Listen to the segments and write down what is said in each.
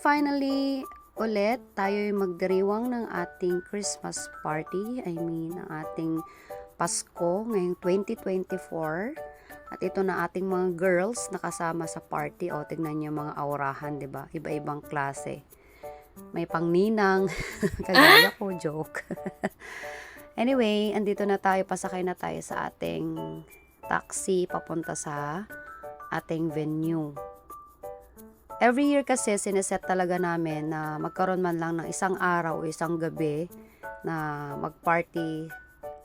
finally, ulit, tayo'y magdiriwang ng ating Christmas party. I mean, ang ating Pasko ngayong 2024. At ito na ating mga girls na kasama sa party. O, tignan niyo mga aurahan, di ba? Iba-ibang klase. May pangninang. Kagaya ko, joke. Anyway, andito na tayo. Pasakay na tayo sa ating taxi papunta sa ating venue. Every year kasi sineset talaga namin na magkaroon man lang ng isang araw o isang gabi na magparty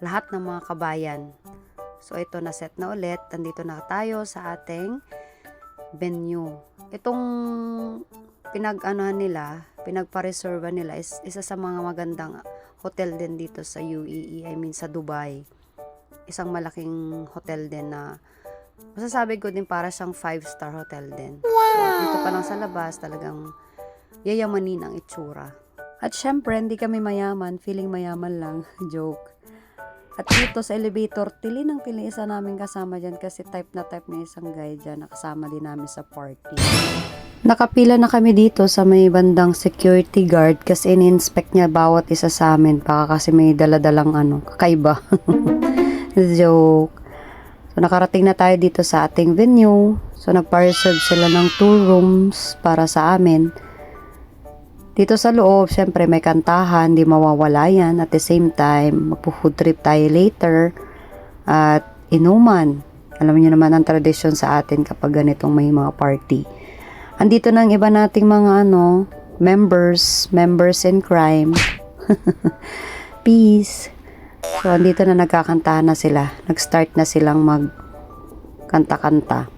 lahat ng mga kabayan. So ito na set na ulit. Nandito na tayo sa ating venue. Itong pinagpa-reserve nila is isa sa mga magandang hotel din dito sa UAE, I mean sa Dubai. Isang malaking hotel din na masasabi ko din para siyang 5-star hotel din. Wow! So, dito pa lang sa labas, talagang yayamanin ang itsura. At syempre, hindi kami mayaman. Feeling mayaman lang. Joke. At dito sa elevator, tili ng tili isa namin kasama dyan kasi type na isang guy dyan na kasama din namin sa party. Nakapila na kami dito sa may bandang security guard kasi in-inspect niya bawat isa sa amin. Baka kasi may daladalang kakaiba. Joke. So, nakarating na tayo dito sa ating venue. So, nagpa-reserve sila ng 2 rooms para sa amin. Dito sa loob, syempre may kantahan, di mawawala yan. At the same time, magpo-food trip tayo later. At inuman. Alam niyo naman ang tradisyon sa atin kapag ganitong may mga party. Andito na ang iba nating mga members in crime. Peace. So, andito na nagkakantahan na sila. Nag-start na silang magkanta-kanta.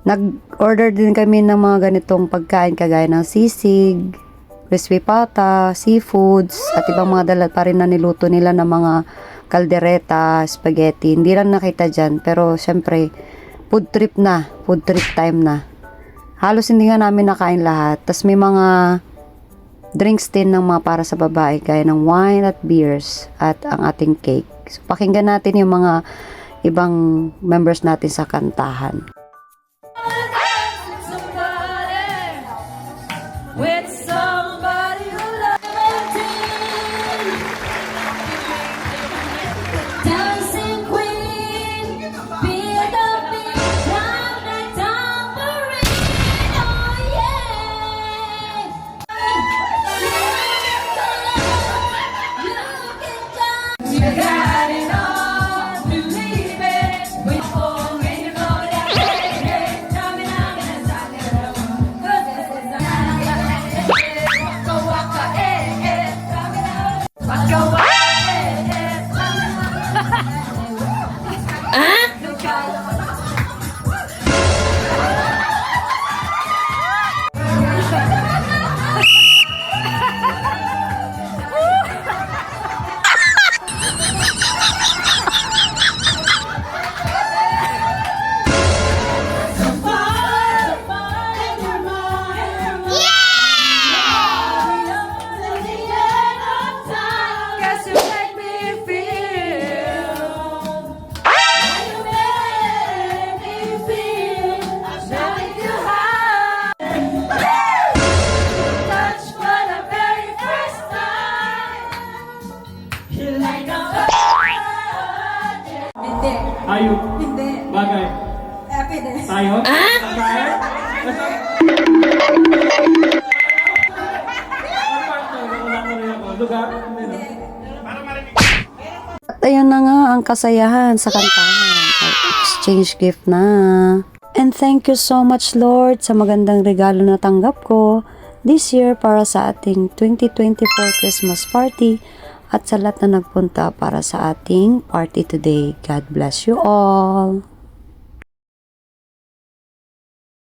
Nag-order din kami ng mga ganitong pagkain kagaya ng sisig, crispy pata, seafoods, at ibang mga dala pa rin na niluto nila ng mga kaldereta, spaghetti. Hindi lang nakita dyan, pero syempre, food trip time na. Halos hindi nga namin nakain lahat. Tas may mga drinks din ng mga para sa babae, gaya ng wine at beers, at ang ating cake. So, pakinggan natin yung mga ibang members natin sa kantahan. With somebody who loves you, dancing queen, be the beat of the tambourine, oh yeah. You got it all, believe it. We all when you know that. Hey, tell me now, Ayun. Hindi. Bagay. Happiness. Tayo? Tayo? Lugar? At ayun na nga ang kasayahan sa kantahan. Exchange gift na. And thank you so much, Lord, sa magandang regalo na tanggap ko this year para sa ating 2024 Christmas party at sa lahat na nagpunta para sa ating party today. God bless you all.